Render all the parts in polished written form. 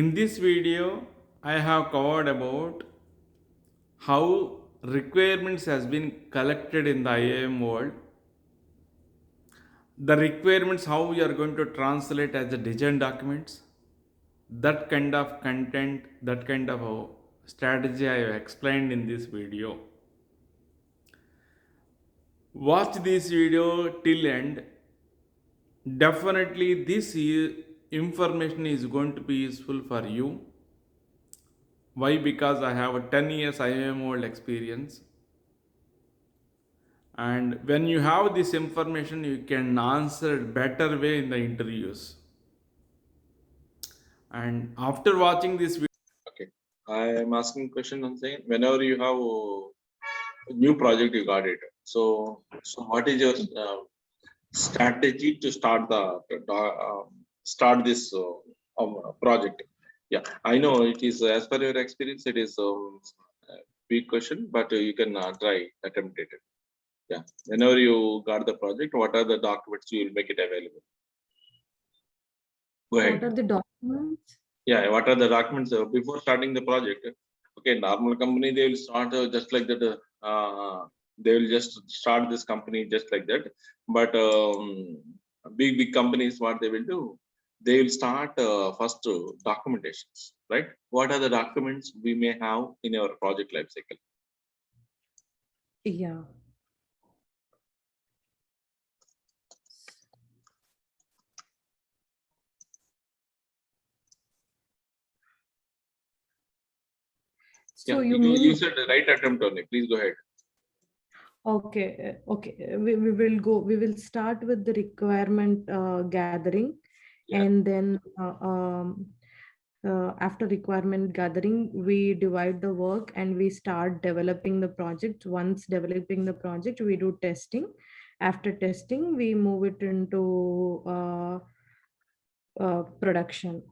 In this video, I have covered about how requirements has been collected in the IAM world, the requirements how we are going to translate as the design documents, that kind of content, that kind of strategy I have explained in this video. Watch this video till end. Definitely this information is going to be useful for you. Why? Because I have a 10 years IAM world experience, and when you have this information you can answer better way in the interviews. And after watching this video, Okay. I am asking question and saying whenever you have a new project you got it. So what is your strategy to start start this project? Yeah, I know it is as per your experience. It is a big question, but you can try attempt it. Yeah, whenever you got the project, what are the documents you will make it available? Go What ahead. are the documents? Yeah, what are the documents before starting the project? Okay, normal company they will start just like that. They will just start this company just like that. But big companies, what they will do? They will start first documentations, right? What are the documents we may have in our project life cycle? Yeah. So Yeah, you said the right attempt only. Please go ahead. okay, we will start with the requirement gathering, Yeah. and then after requirement gathering, we divide the work and we start developing the project. Once developing the project, we do testing. After testing, we move it into production.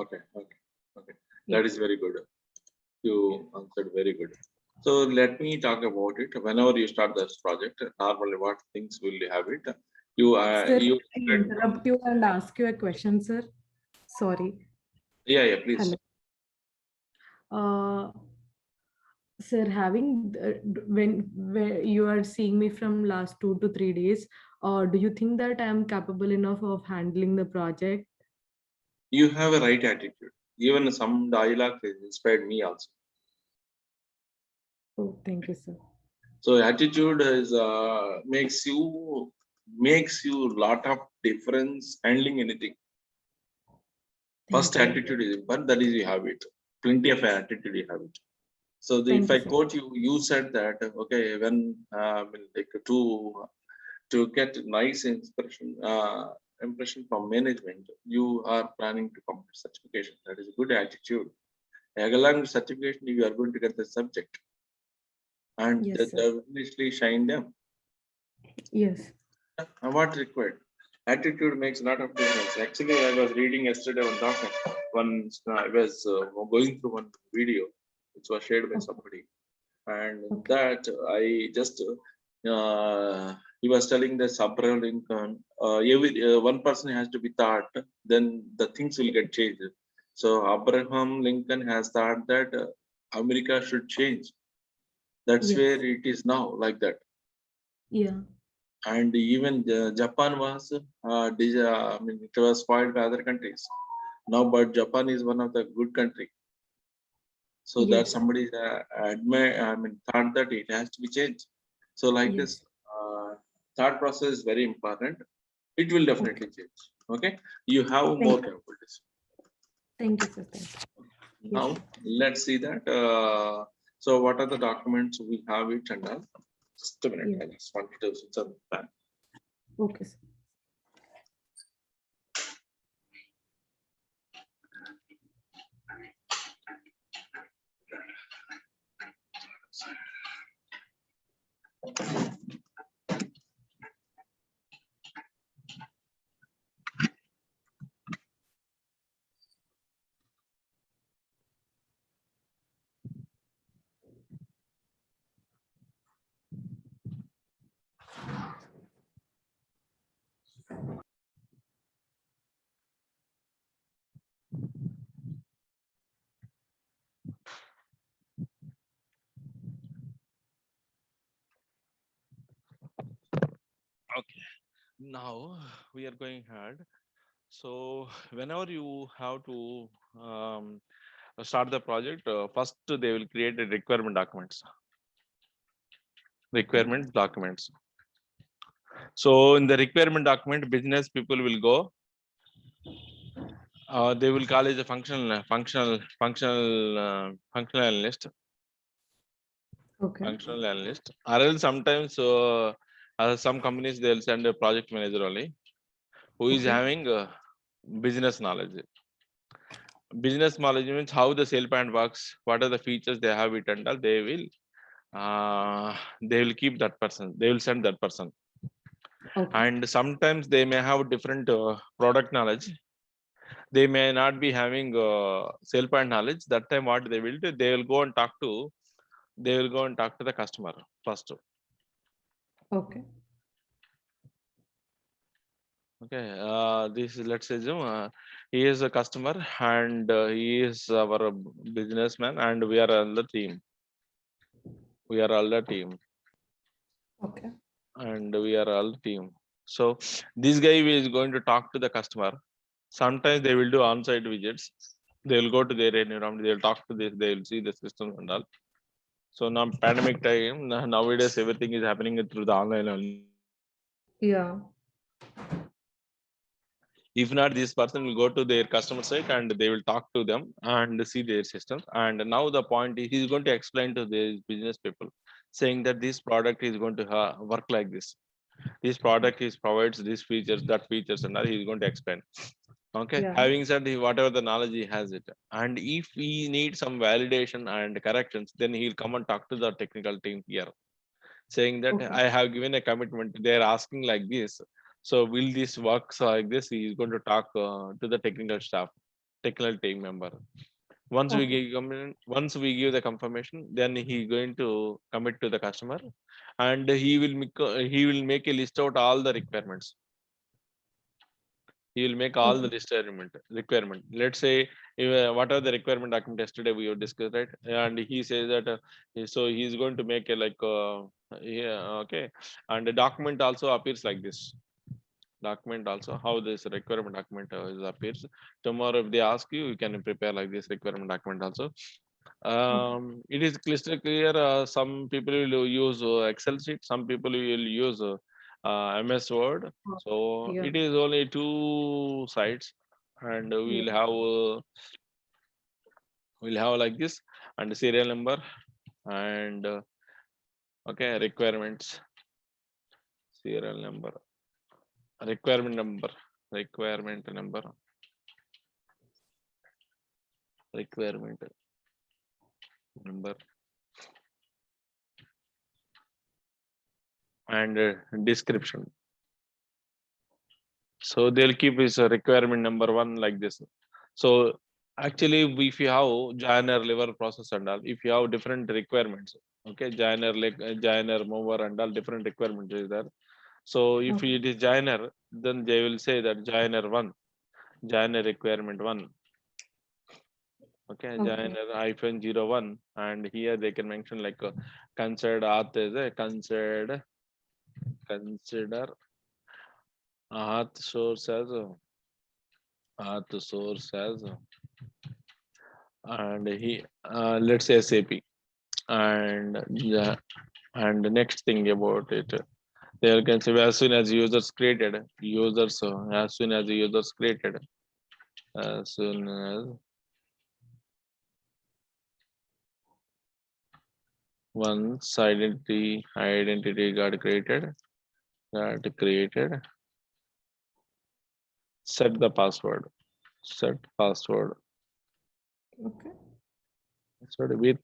Okay. Yeah. That is very good. You answered very good. So let me talk about it. Whenever you start this project, normally what things will you have it? Sir, You can I interrupt you and ask you a question, sir? Sorry. yeah, please. Hello. Sir, when you are seeing me from last 2 to 3 days, do you think that I am capable enough of handling the project? You have a right attitude. Even some dialogue has inspired me also. Oh, thank you, sir. So attitude is makes you lot of difference handling anything. First Thank you. attitude is important. That is you have it. Plenty of attitude you have it. So if I Sir. quote you, you said that okay when like to get nice impression from management, you are planning to complete certification. That is a good attitude. Along with certification, you are going to get the subject and Yes, sir. definitely shine them. Yes. And what required? Attitude makes a lot of difference. Actually, I was reading yesterday one document. I was going through one video which was shared by somebody, and that I just he was telling that Abraham Lincoln, one person has to be thought, then the things will get changed. So Abraham Lincoln has thought that America should change. That's Yes. where it is now, like that. Yeah. And even Japan was, I mean, it was spoiled by other countries. Now, but Japan is one of the good country. So that Yes. somebody thought that it has to be changed. So like Yes. this, thought process is very important. It will definitely change. Okay, you have more capabilities. Thank you, sir. Thank you. Now Yes. let's see that. So what are the documents we have it and all? Just a minute. Yeah. I just wanted to see some time. Okay, sir. now we are going ahead. So whenever you have to start the project, first they will create a requirement documents. Okay. Requirement documents. So in the requirement document, business people will go. They will call it a functional analyst. Okay. Functional analyst. Or else sometimes some companies they'll send a project manager only who is Okay. having business knowledge. Business knowledge means how the sale point works, what are the features they have it and all. They will keep that person. They will send that person. Okay. And sometimes they may have different product knowledge. They may not be having sale point knowledge. That time what they will do, they will go and talk to. They will go and talk to the customer first. Okay. Okay, this is, let's assume he is a customer and he is our businessman and we are on the team. We are all the team Okay. and we are all the team. So this guy is going to talk to the customer. Sometimes they will do on-site visits. They will go to their environment. They will talk to this. They will see the system and all. So now pandemic time, nowadays everything is happening through the online only. Yeah. If not, this person will go to their customer site and they will talk to them and see their systems. And now the point is he's going to explain to the business people saying that this product is going to work like this. This product is provides these features, that features, and all he's going to explain. Okay. Yeah. Having said whatever the knowledge he has it, and if we need some validation and corrections, then he'll come and talk to the technical team here saying that Okay. I have given a commitment. They're asking like this. So will this works like this? He is going to talk to the technical staff, technical team member. Okay. Once we give the confirmation, then he going to commit to the customer, and he will make a list out all the requirements. He will make all the Okay. requirement. Let's say what are the requirement document yesterday we have discussed, right? And he says that so he's going to make a like yeah, okay. And the document also appears like this. Document also how this requirement document appears. Tomorrow if they ask you, you can prepare like this requirement document also. Okay. It is crystal clear. Some people will use Excel sheet. Some people will use MS Word. Oh, So yeah. it is only two sides, and Yeah. we'll have like this and serial number and okay requirements, serial number, requirement number, requirement number, requirement number, and description. So they'll keep his requirement number one like this. So actually, if you have joiner, lever, process, and all, if you have different requirements, okay, joiner, like joiner, mover, and all different requirements is there. So if Okay. it is joiner, then they will say that joiner one, joiner requirement one, okay, Okay. joiner hyphen 01, and here they can mention like consider auth is a consider auth source as and he let's say SAP and yeah, and the next thing about it they can say as soon as users created users as soon as the users created as soon as once identity got created set the password set password Okay. with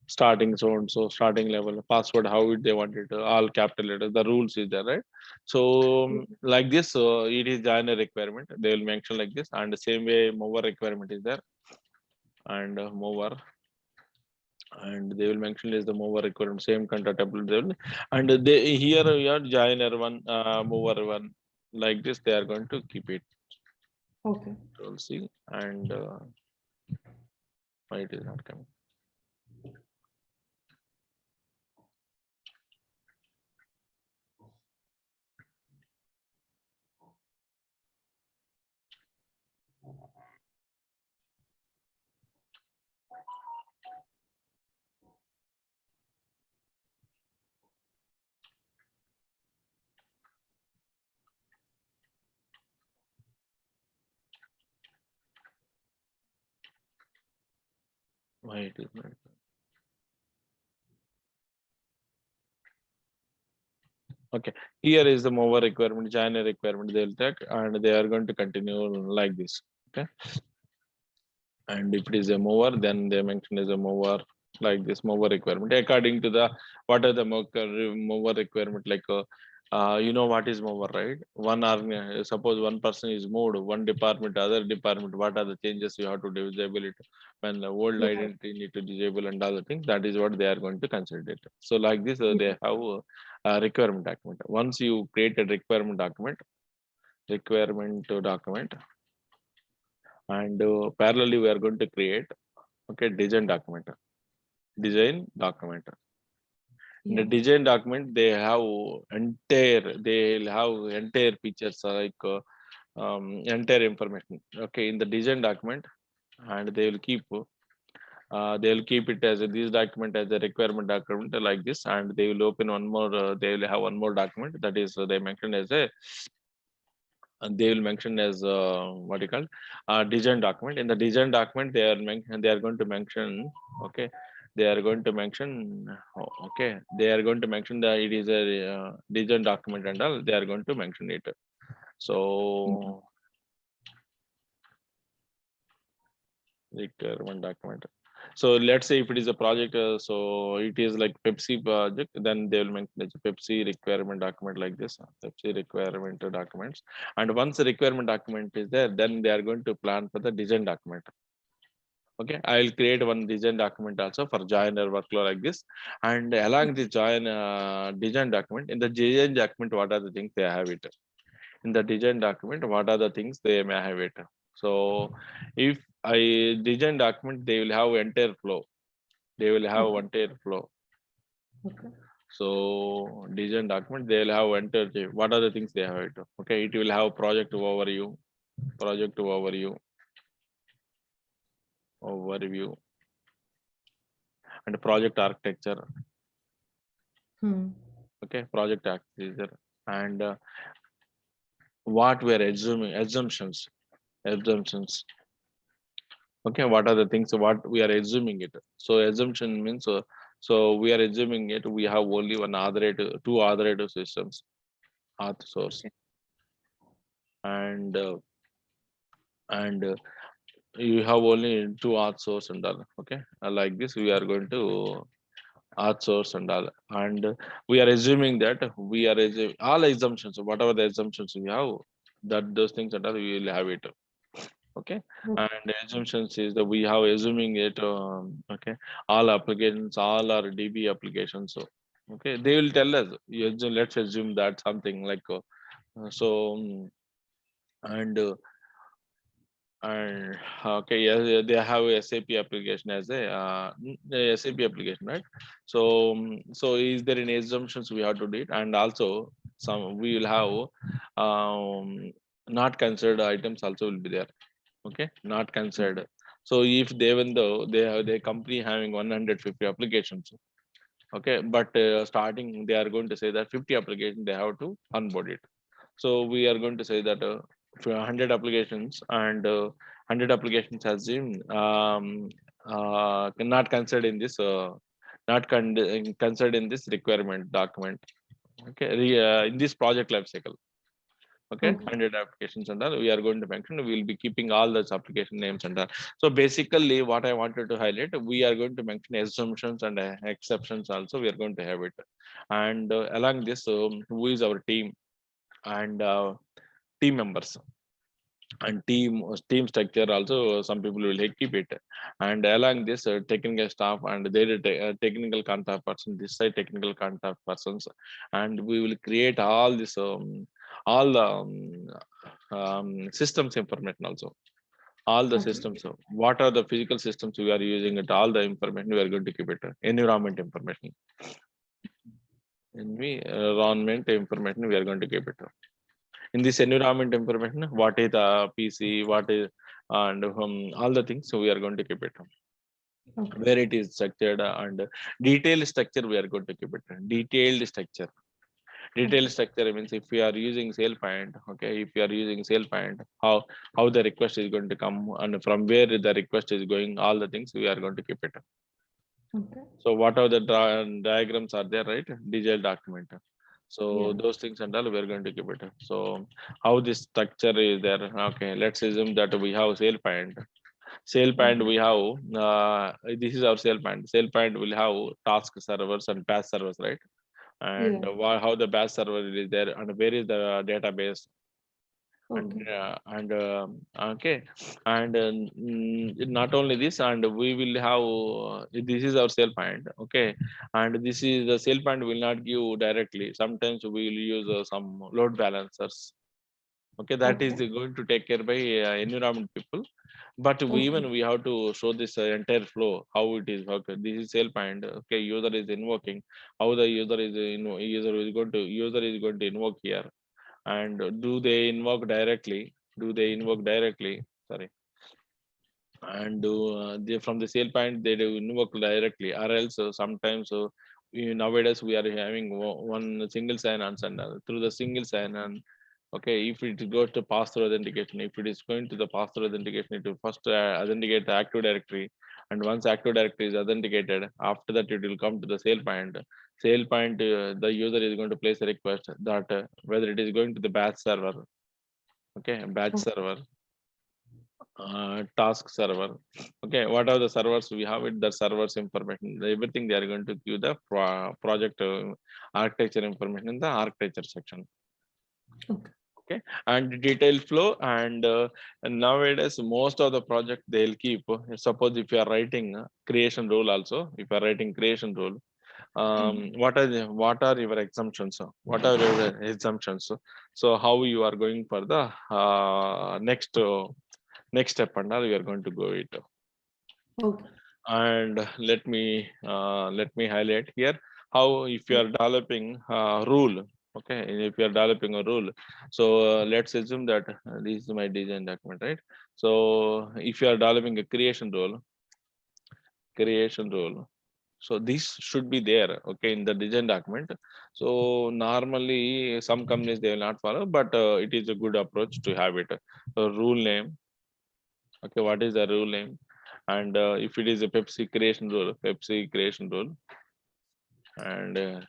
starting zone, so starting level password how they want it all capital letters, the rules is there, right? So Yeah. like this it is joiner requirement, they will mention like this, and the same way mover requirement is there, and mover, and they will mention is the mover requirement same contact table they will, and they here we are joiner one mover one, like this they are going to keep it. Okay. We'll see, and why it is not coming. Why it is not? Okay, here is the mover requirement, joiner requirement. They'll take and they are going to continue like this. Okay, and if it is a mover, then they mention as a mover like this mover requirement according to the what are the mover requirement like. You know what is mover, right? Suppose one person is moved, one department, other department. What are the changes you have to disable it when the old Yeah. identity need to disable and other things? That is what they are going to consider it. So like this, Yeah. they have a requirement document. Once you create a requirement document, and parallelly we are going to create design document. In the Yeah. design document, they'll have entire pictures like entire information. Okay, in the design document, and they'll keep it as this document as a requirement document like this, and they will open one more. They will have one more document that is they mentioned as a and they will mention as what you call design document. In the design document, they are going to mention. Okay, they are going to mention. Okay, they are going to mention that it is a design document and all. They are going to mention it. So requirement document. So let's say if it is a project, so it is like Pepsi project, then they will mention it's a Pepsi requirement document like this, Pepsi requirement documents. And once the requirement document is there, then they are going to plan for the design document. Okay, I will create one design document also for joiner workflow like this. And along the design document, in the design document, what are the things they have it? In the design document, what are the things they may have it? So if I design document, they will have entire flow. They will have Okay. entire flow. Okay. So design document, they will have entire. What are the things they have it? Okay, it will have project overview, overview, and project architecture. Hmm. Okay, project architecture, and what we are assumptions. Okay, what are the things what we are assuming it? So assumption means so we are assuming it. We have only one two authoritative systems, auth source, Okay. and you have only two auth source and all. Okay, like this we are going to auth source and all, and we are assuming that all assumptions, whatever the assumptions we have, that those things and all we will have it. Okay, Okay. and assumptions is that we have assuming it. Okay, all applications, all are DB applications. So okay, they will tell us. Let's assume that something like so. And and okay, yes, they have a SAP application as a SAP application, right? So so is there any assumptions we have to do it? And also some we will have not considered items also will be there. Okay, not considered. So if they, even though they have their company having 150 applications, okay, but starting they are going to say that 50 applications they have to onboard it. So we are going to say that for 100 applications, and 100 applications has been not considered in this considered in this requirement document. Okay, in this project life cycle. Okay, Okay. 100 applications and all we are going to mention. We will be keeping all those application names and all. So basically what I wanted to highlight, we are going to mention assumptions and exceptions also. We are going to have it, and along this who is our team, and team members, and team structure also. Some people will keep it, and along this technical staff and their technical contact person, this side technical contact persons, and we will create all this all the systems information also, all the Okay. systems. So what are the physical systems we are using it, all the information we are going to keep it. Environment information, environment information we are going to keep it. In this environment information, what is the PC, what is, and all the things, so we are going to keep it. Okay. Where it is structured, and detailed structure we are going to keep it. Detailed structure, Detailed structure means if we are using SailPoint, okay, if you are using SailPoint, how the request is going to come and from where the request is going, all the things we are going to keep it. Okay. So what are the diagrams are there, right? Detailed document. So Yeah. those things and all we are going to keep it. So how this structure is there? Okay, let's assume that we have SailPoint. SailPoint Okay. we have this is our SailPoint. SailPoint will have task servers and batch servers, right? And Yeah. how the batch server is there and where is the database Okay. and okay and not only this and we will have this is our sale point, okay, and this is the sale point will not give directly, sometimes we will use some load balancers, okay, that is Okay. going to take care by environment people, but we Okay. even we have to show this entire flow how it is, okay, this is sale point, okay, user is invoking, how the user is user is going to invoke here, and do they invoke directly, sorry, and they, from the sale point they do invoke directly, or else sometimes nowadays we are having one single sign on and through the single sign on, okay, if it goes to pass through authentication, if it is going to the pass through authentication, it will first authenticate the active directory, and once active directory is authenticated, after that it will come to the sale point. Sale point, the user is going to place a request that whether it is going to the batch server, okay, batch Okay. server, task server, okay, what are the servers we have, it the servers information, everything they are going to give the project architecture information in the architecture section, Okay. okay, and detailed flow, and nowadays most of the project they'll keep, suppose if you are writing creation rule also, if you are writing creation rule, what are your assumptions, what are your assumptions, so how you are going for the next step and all we are going to go it, Okay. and let me highlight here how if you are developing rule, okay, if you are developing a rule, so let's assume that this is my design document, right? So if you are developing a creation rule, so this should be there, okay, in the design document. So normally some companies they will not follow, but it is a good approach to have it, a rule name, okay, what is the rule name, and if it is a Pepsi creation rule, and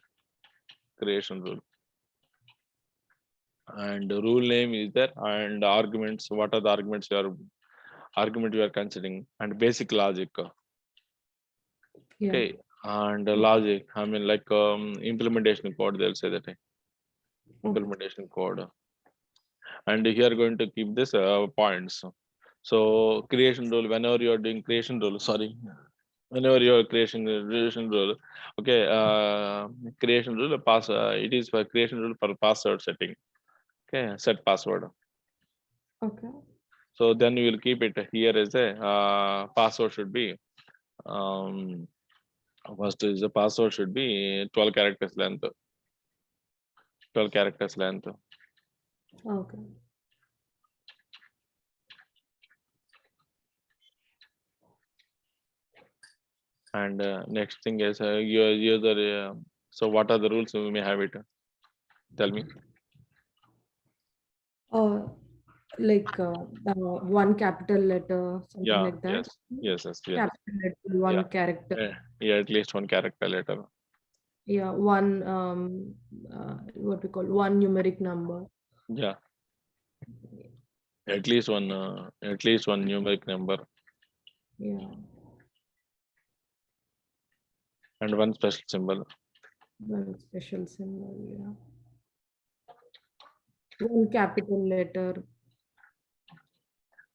creation rule, and the rule name is there, and arguments, what are the argument you are considering, and basic logic, Yeah. okay, and logic, I mean like implementation code, they'll say that Okay. implementation code, and here are going to keep this points. So creation rule, whenever you are doing creation rule, sorry, whenever you are creation rule, okay, creation rule pass, it is for creation rule for password setting, okay, set password. Okay. So then you will keep it here as a password should be um, first is the password should be 12 characters length, 12 characters length, Okay. and next thing is your user. So what are the rules we may have it? Tell me. Uh, like one capital letter, something Yeah. like that. Yes. Yes. Yes. Yes. Capital letter, Yeah. one character. Yeah. At least one character letter. Yeah, one what we call one numeric number. Yeah. At least one. At least one numeric number Yeah, and one special symbol. one special symbol. Yeah, one capital letter.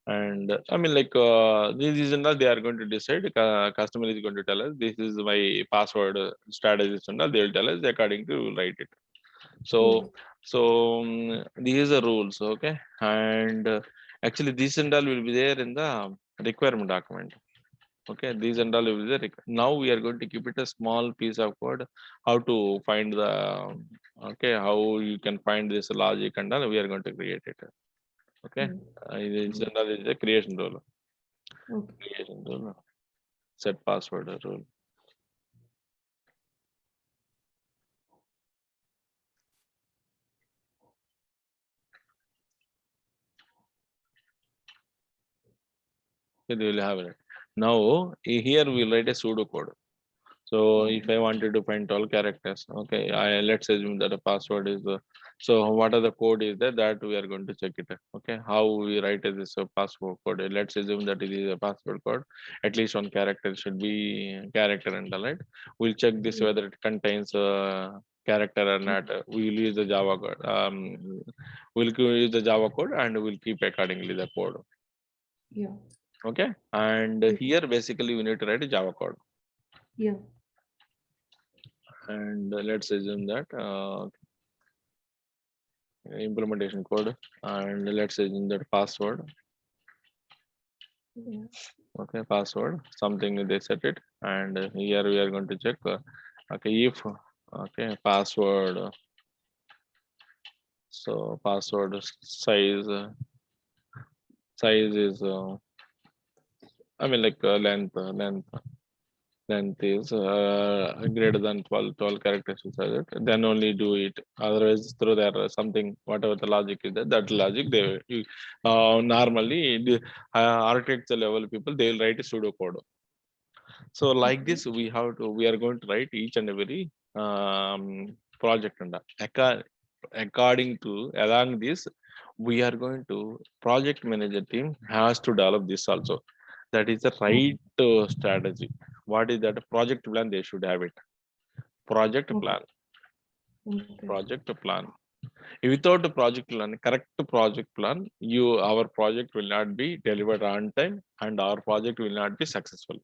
And I mean, like this is and all they are going to decide. Customer is going to tell us this is my password strategies and all. They will tell us according to write it. Yeah. So these are rules, okay. And actually, this and all will be there in the requirement document. Okay, these and all will be there. Now we are going to keep it a small piece of code. How to find the okay, how you can find this logic and all. We are going to create it. Okay, Mm. this and all is a creation rule. Okay. Creation rule. Set password rule. Okay, they will have it. Now here we'll write a pseudocode. So if I wanted to find 12 characters, okay, let's assume that a password is the, so what are the code is there that we are going to check it. Okay, how we write this password code. Let's assume that it is a password code. At least one character should be character and all right. We'll check this whether it contains character or not. We will use the Java code. We'll use the Java code and we'll keep accordingly the code. Yeah. Okay, and here basically we need to write a Java code. Yeah. And let's assume that implementation code, and let's assume that password. Yeah. Okay, password something they set it, and here we are going to check. Okay, if okay password. So password size is I mean like length is greater than 12 characters inside it, then only do it. Otherwise through there something whatever the logic is that logic they normally the architecture level people they will write a pseudocode. So like this we are going to write each and every project and according to along this we are going to project manager team has to develop this also. That is the right strategy. What is that project plan? They should have it. Project plan. Okay. Project plan. Without a project plan, correct project plan, our project will not be delivered on time and our project will not be successful.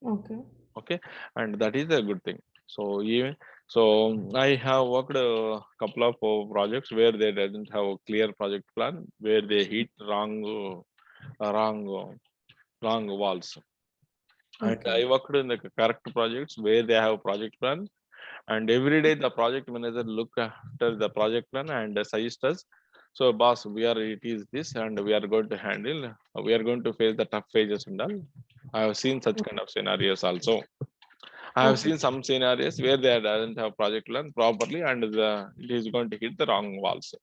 Okay. Okay, and that is a good thing. So even so I have worked a couple of projects where they doesn't have a clear project plan, where they hit wrong wrong walls. And Okay. I worked in the correct projects where they have a project plan, and every day the project manager look after the project plan and suggest us. So boss, we are it is this, and we are going to handle. We are going to face the tough phases and all. I have seen such kind of scenarios also. I have Okay. seen some scenarios where they doesn't have project plan properly, and it is going to hit the wrong walls.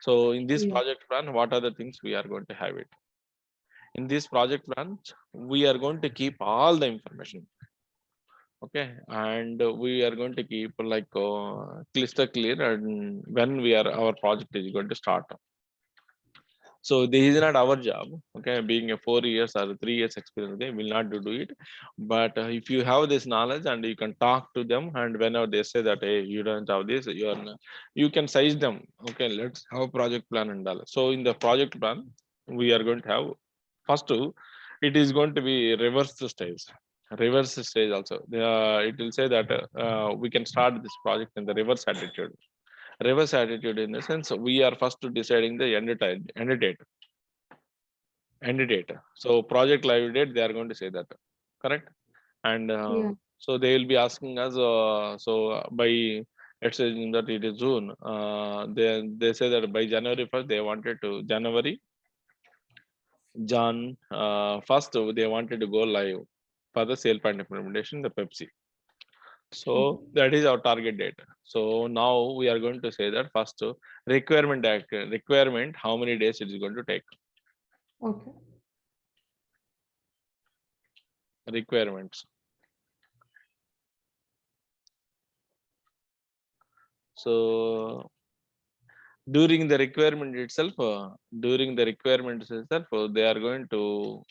So in this Yeah. project plan, what are the things we are going to have it? In this project plan, we are going to keep all the information. Okay, and we are going to keep like crystal clear and when our project is going to start. So this is not our job. Okay, being a 4 years or 3 years experience, okay, will not do it. But if you have this knowledge and you can talk to them, and whenever they say that hey, you don't have this, you can size them. Okay, let's have a project plan and all. So in the project plan, we are going to have first two, it is going to be reverse stage. Reverse stage also. It will say that we can start this project in the reverse attitude. Reverse attitude in the sense we are first deciding the end date. So project live date they are going to say that, correct? And Yeah. so they will be asking us by let's say that it is June, they say that by January 1st they wanted to January Jan 1st they wanted to go live for the SailPoint implementation, the Pepsi. So Okay. that is our target date. So now we are going to say that first requirement how many days it is going to take. Okay. Requirements. So during the requirement itself, they are going to.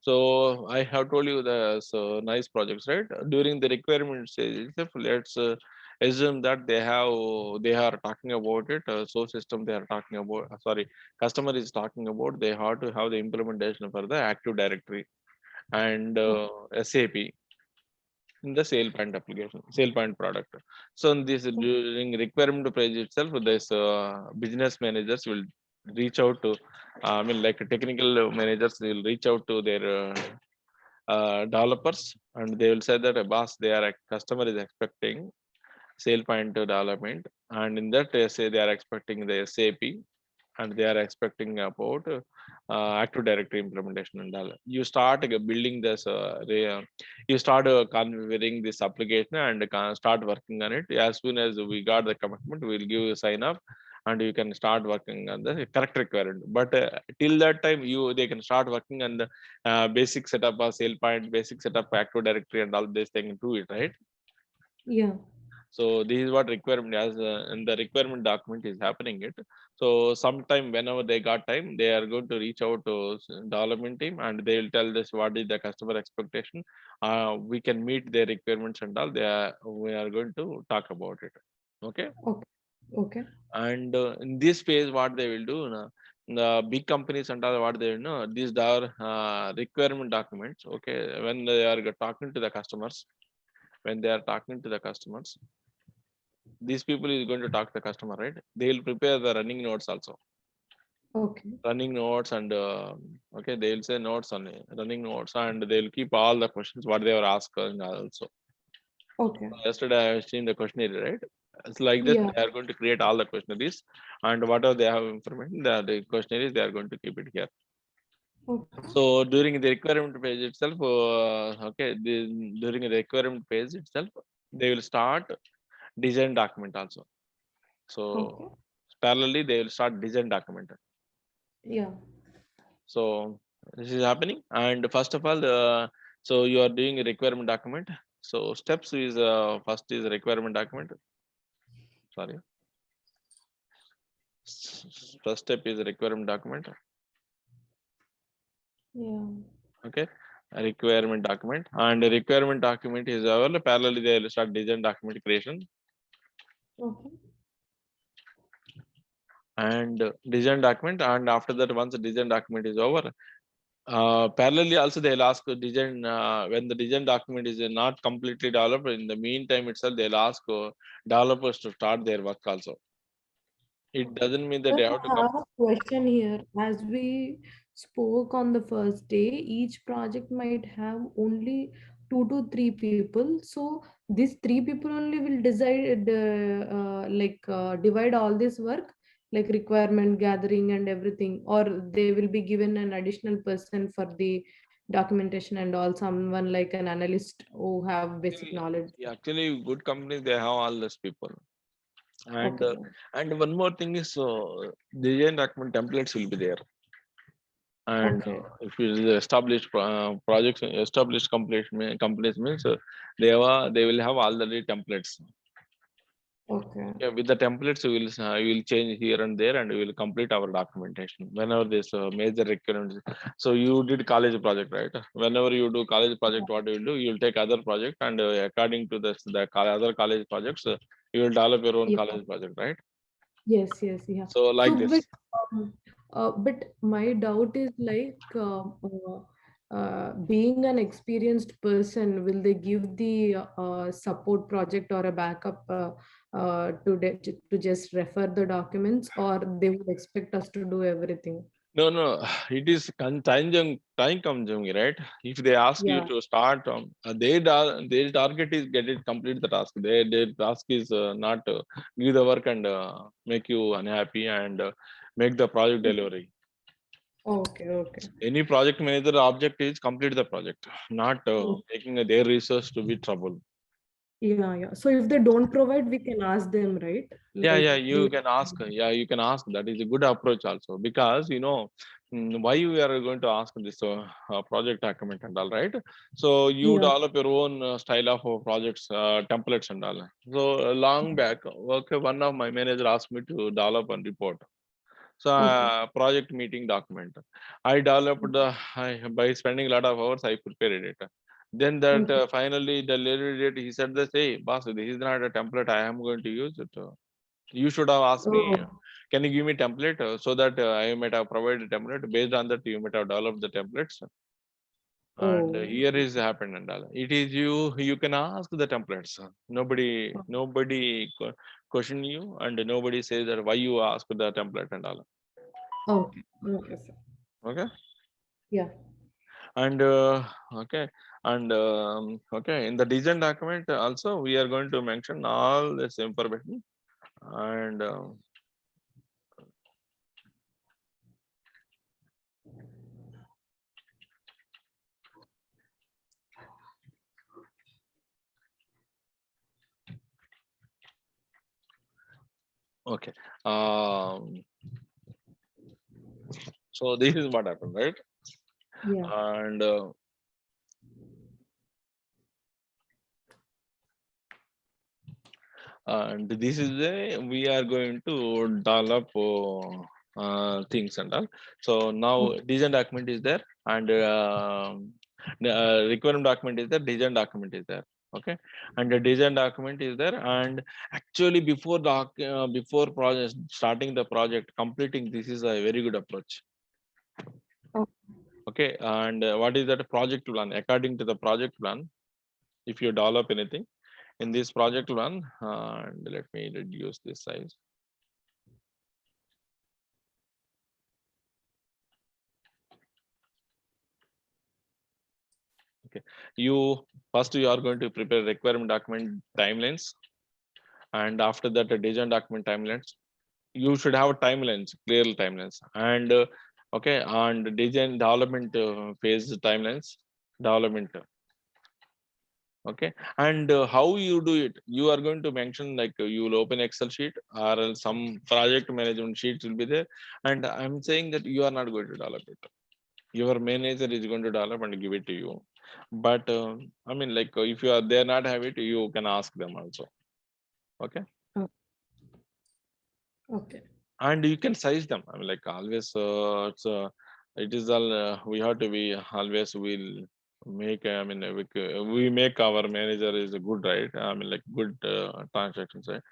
So I have told you the so nice projects, right? During the requirement stage itself, let's assume that they are talking about it. So system they are talking about. Sorry, customer is talking about they have to have the implementation for the Active Directory and SAP in the SailPoint application, SailPoint product. So in this during requirement page itself, this business managers will reach out to, I mean, like technical managers will reach out to their developers, and they will say that boss, customer is expecting SailPoint development, and in that they say they are expecting the SAP, and they are expecting about Active Directory implementation and all. You start building this, you start configuring this application and start working on it. As soon as we got the commitment, we'll give you sign up, and you can start working on the correct requirement. But till that time, they can start working on the basic setup of SailPoint, basic setup of Active Directory, and all this thing to it, right? Yeah. So this is what requirement as in the requirement document is happening it. So sometime whenever they got time, they are going to reach out to development team, and they will tell this what is the customer expectation. We can meet their requirements and all. We are going to talk about it. Okay. Okay. Okay. And in this phase, what they will do, the big companies and all, what they will know, these are requirement documents. Okay, when they are talking to the customers, when they are talking to the customers, these people is going to talk to the customer, right? They will prepare the running notes also. Okay. Running notes and okay, they will say notes on running notes, and they will keep all the questions what they were asking also. Okay. Yesterday I have seen the questionnaire, right? It's like this. Yeah. They are going to create all the questionnaires, and whatever they have information, the questionnaires they are going to keep it here. Okay. So during the requirement page itself, okay, during the requirement page itself, they will start design document also. So Okay. parallelly, they will start design document. Yeah. So this is happening. And first of all, so you are doing a requirement document. So steps is first is requirement document. Sorry. First step is requirement document. Yeah. Okay. A requirement document, and the requirement document is parallelly they will start design document creation, Okay. and design document. And after that, once the design document is over, parallelly also they'll ask design when the design document is not completely developed. In the meantime itself, they'll ask developers to start their work also. It doesn't mean that Sir, they have to I come. have a question here. As we spoke on the first day, each project might have only 2 to 3 people. So these 3 people only will decide, divide all this work, like requirement gathering and everything, or they will be given an additional person for the documentation and all, someone like an analyst who have basic Actually, knowledge. yeah, actually, good companies they have all these people. And Okay. one more thing is, design document templates will be there. And Okay. if it is established projects, established companies means they will have already templates. Okay. Yeah, with the templates we will change here and there, and we will complete our documentation whenever there's major requirements. So you did college project, right? Whenever you do college project, what you will do, you will take other project, and according to other college projects, you will develop your own Yeah. college project, right? Yes, yes, yeah. So So, like this. but my doubt is like, being an experienced person, will they give the support project or a backup to just refer the documents, or they would expect us to do everything? No, no, it is time consuming, right? If they ask you Yeah. to start, their target is get it complete the task. Their task is not give the work and make you unhappy, and make the project delivery. Okay, okay. Any project manager object is complete the project, not Oh, taking their resource to be trouble. yeah, yeah. So if they don't provide, we can ask them, right? Yeah, Like, yeah, do you can ask. Yeah, you can ask. That is a good approach also, because why we are going to ask this project document and all, right? So you yeah. develop your own style of projects, templates and all. So long back, okay, one of my manager asked me to develop a report. So Okay. project meeting document. I developed by spending a lot of hours. I prepared it. Then that Okay. finally the later date he said this, hey boss, this is not a template. I am going to use it. You should have asked me, Oh, can you give me template so that I might have provided a template. Based on that, you might have developed the templates. And oh. here is happened and all. It is you can ask the templates. Nobody question you, and nobody says that why you ask the template and all. Okay. Okay, sir. Okay. Yeah. And okay. And okay, in the design document also we are going to mention all this information. And Okay. So this is what happened, right? Yeah. And this is the we are going to develop things and all. So now design document is there, and the requirement document is there, design document is there. Okay, and the design document is there, and actually before project starting the project completing, this is a very good approach. Oh. Okay, and what is that project plan? According to the project plan, if you develop anything in this project plan, and let me reduce this size. Okay, you are going to prepare requirement document timelines, and after that a design document timelines. You should have timelines, clear timelines, and okay, and design development phase timelines, development. Okay, and how you do it, you are going to mention like you will open Excel sheet or else some project management sheets will be there, and I'm saying that you are not going to develop it. Your manager is going to develop and give it to you, but I mean, like if you are there not have it, you can ask them also. Okay, Oh. Okay. and you can size them. I mean, like always it is all we have to be always will make, I mean, we make our manager is a good, right? I mean, like good transactions, right?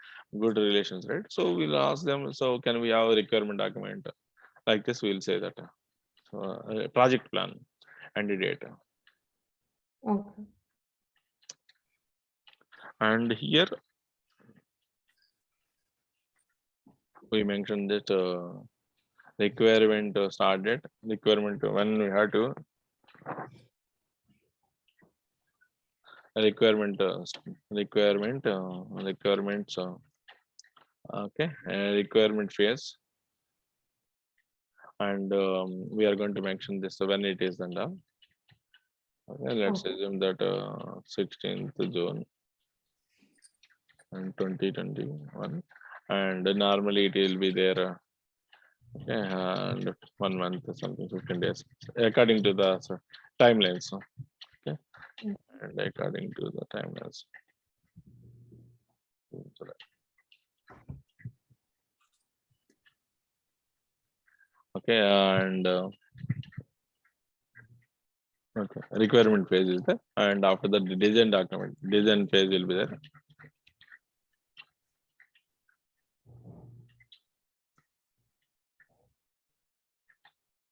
Good relations, right? So we'll ask them, so can we have a requirement document like this? We'll say that project plan and the data. Okay. And here we mentioned that requirement start date, requirement when we have to requirements okay, requirement phase, and we are going to mention this when it is and all. Okay, let's Okay. assume that 16th June and 2021, and normally it will be there okay, and 1 month or something, 15 days according to the timelines. Okay, Mm. and according to the timelines. Okay, and okay, requirement phase is there, and after that the design phase will be there.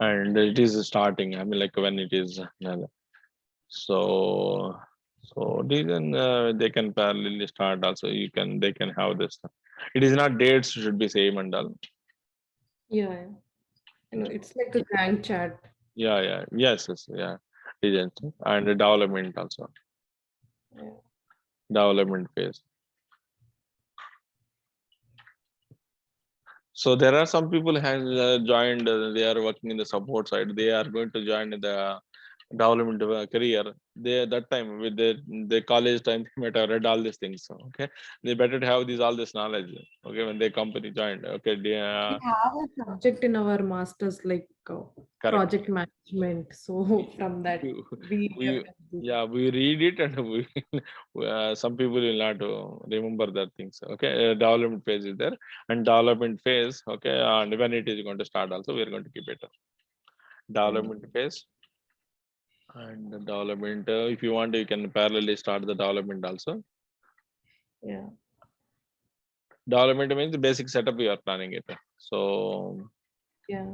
And it is starting, I mean, like when it is so design they can parallelly start also, they can have this. It is not dates should be same and all. Yeah. Yeah. It's like a gang chat. Yeah, yes, yeah, design and development also, Yeah. development phase. So there are some people has joined, they are working in the support side, they are going to join the development career. They that time with the college time they might have read all these things. Okay, they better to have all this knowledge. Okay, when they company joined. Okay, We have a subject in our masters like correct. project management. So from that We, we we have this. yeah, we read it and some people will not remember that things. Okay, development phase is there, and development phase. Okay, and when it is going to start also, we are going to keep it Yeah. development phase. And the development, if you want, you can parallelly start the development also. Yeah. Development means the basic setup you are planning it. So Yeah.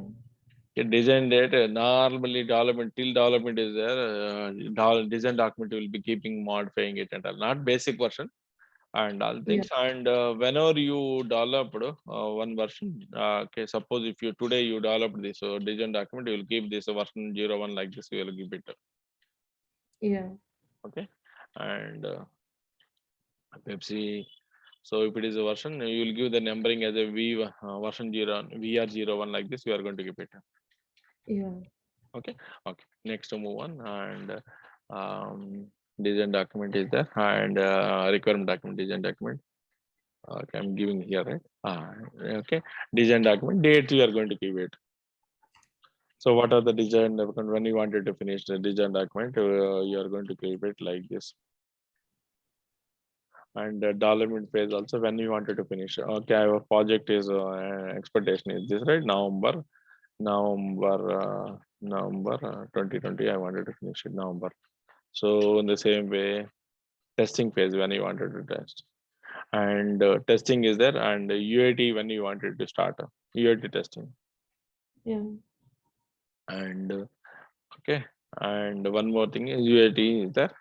a design date, normally development till development is there. Design document will be keeping modifying it and all, not basic version and all Yeah. things. And whenever you developed one version, okay, suppose if you today you developed this design document, you will keep this version 01 like this. You will keep it. Yeah. Okay, and Pepsi. So if it is a version, you will give the numbering as a version 0, VR01 like this. You are going to keep it. Yeah. Okay. Next to move on, and design document is there, and requirement document, design document. Okay, I'm giving here, right? Okay, design document date you are going to give it. So what are the design document when you wanted to finish the design document? You are going to keep it like this. And the development phase also when you wanted to finish. Okay, our project is expectation is this, right? November 2020. I wanted to finish it November. So in the same way, testing phase when you wanted to test, and testing is there, and UAT when you wanted to start UAT testing, Yeah. and okay, and one more thing is UAT is there.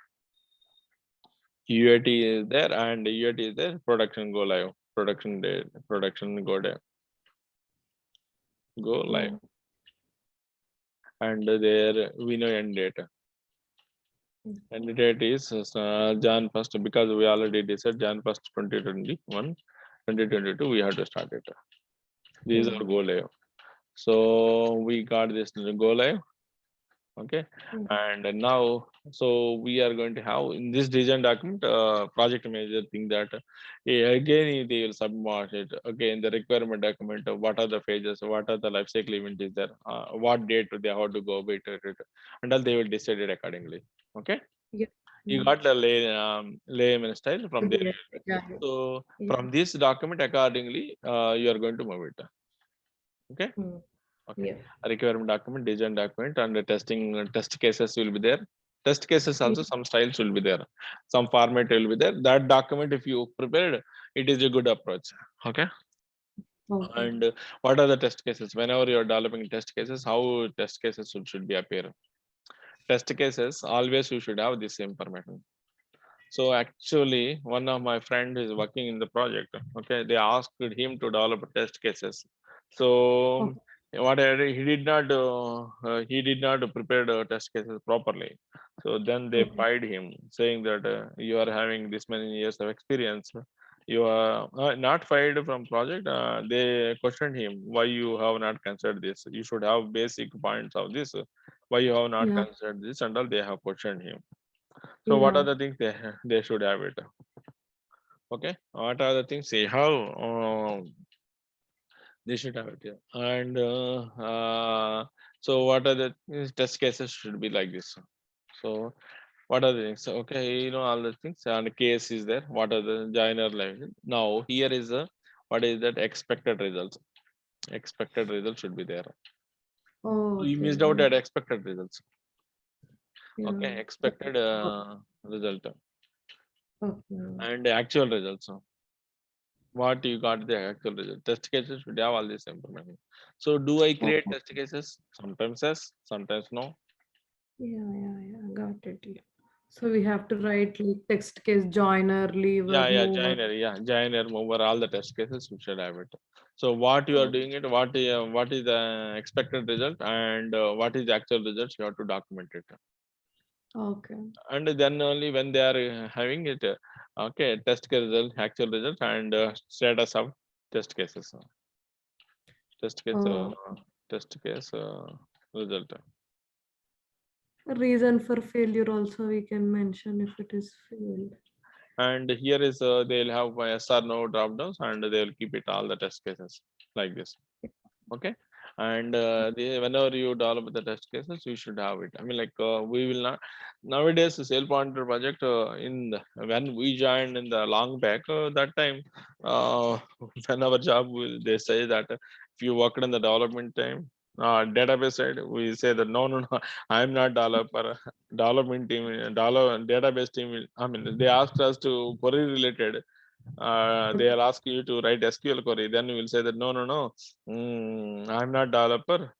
UAT is there, and UAT is there. Production go live. Production day. Production go live. Go live. Oh, And there we know end date. End date is Jan 1st, because we already decided Jan 1st 2021, 2022 we have to start it. These yeah. are go live. So we got this go live. Okay, and now so we are going to have in this design document project manager think that again they will submit it. Okay, in the requirement document, what are the phases, what are the life cycle event is there, what date they have to go with it, and all they will decide it accordingly. Okay, Yeah. you Yeah. got the layman style from there. Yeah. Yeah. So Yeah. from this document accordingly you are going to move it. Okay. Mm. Okay, Yeah. a requirement document, design document, and the testing test cases will be there. Test cases Yeah. also some styles will be there, some format will be there. That document, if you prepared, it is a good approach. Okay, Okay. and what are the test cases? Whenever you are developing test cases, how test cases should be appear? Test cases always you should have this information. So actually, one of my friend is working in the project. Okay, they asked him to develop test cases. So Okay. what I did, he did not prepare the test cases properly. So then they Okay. fired him, saying that you are having this many years of experience. You are not fired from project. They questioned him why you have not considered this. You should have basic points of this. Why you have not Yeah. considered this, and all they have questioned him. So what are Yeah. the things they should have it? Okay, what are the things they have? They should have it. Yeah. And so what are the test cases should be like this? So what are the things? So, okay, you know all the things, and case is there. What are the joiner level? Now here is a what is that expected results? Expected results should be there. Oh, You okay. missed out Yeah. at expected results. Yeah. Okay, That- expected result Okay. and actual results. What you got the actual result. Test cases should have all this information. So do I Oh, create test cases? Sometimes yes, sometimes no. yeah. Yeah. Yeah. Got it. Yeah. So we have to write like text case joiner, lever, mover. Joiner, mover, all the test cases you should have it. So what you are Oh, doing it, what is the expected result, and what is the actual results, you have to document it. okay. And then only when they are having it, okay, test case result, actual result, and status of test cases. Test case, Oh, test case result. reason for failure also we can mention if it is failed. And here is they'll have my SR no drop downs, and they'll keep it all the test cases like this. Okay, and whenever you develop the test cases you should have it. I mean, like we will not nowadays the SailPoint project when we joined in the long back, that time uh, when our job they say that if you worked in the development time, database side, we say that no, I'm not developer. Development team, database team I mean, they asked us to query related, they'll ask you to write SQL query. Then you will say that no. I'm not developer.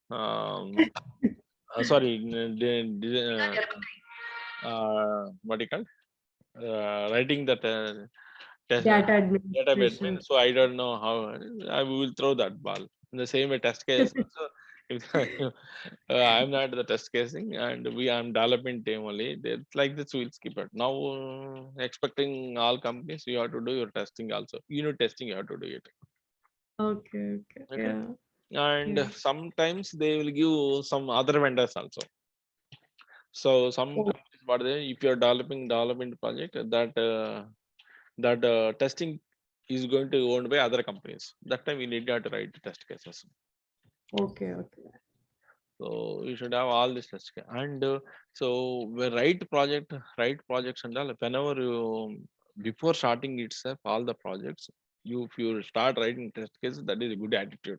Sorry, what do you call? Writing that test, Data database administration. means. So I don't know how I will throw that ball. In the same way, test case also. If I'm not the test casing, and I'm development team only. It's like this, we'll skip it. Now, expecting all companies, you have to do your testing also. Unit testing, you have to do it. Okay. Okay. Okay, Yeah. and Yeah. sometimes they will give some other vendors also. So some Oh, companies, what they, if you're developing development project, that testing is going to be owned by other companies. That time we need not to write the test cases. Okay. So you should have all this test case. And so we write projects and all. Whenever you before starting itself, all the projects, if you start writing test cases, that is a good attitude.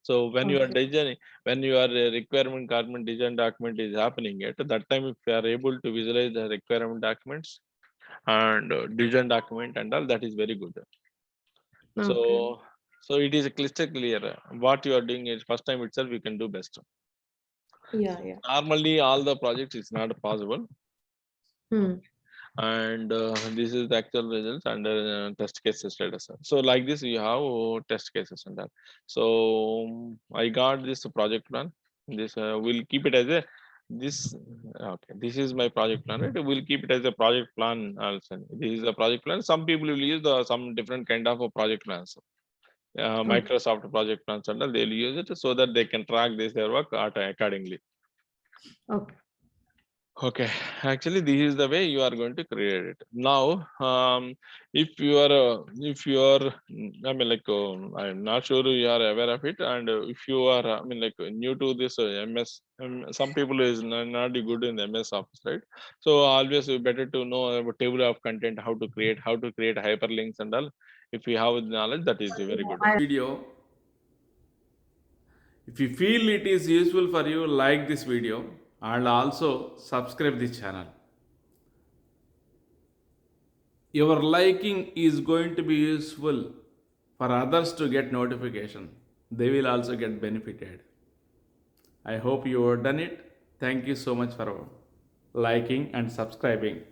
So when you are Okay. designing, when your requirement design document is happening, at that time, if you are able to visualize the requirement documents and design document and all, that is very good. Okay. So it is crystal clear. What you are doing is first time itself you can do best. Yeah. Normally, all the projects is not possible, Hmm. and this is the actual results under test cases status. So like this, you have test cases and that. So I got this project plan. This we'll keep it as a this. Okay, this is my project plan. Right? We'll keep it as a project plan. Also, this is a project plan. Some people will use some different kind of a project plans. Okay. Microsoft project plans and all, they'll use it so that they can track their work accordingly. Okay. Okay, actually, this is the way you are going to create it. Now, if you are, I mean, like, I'm not sure you are aware of it, and if you are, I mean, like, new to this MS, some people is not good in MS Office, right? So always better to know about table of content, how to create hyperlinks and all. If you have knowledge, that is very good. Video. If you feel it is useful for you, like this video and also subscribe this channel. Your liking is going to be useful for others to get notification. They will also get benefited. I hope you have done it. Thank you so much for liking and subscribing.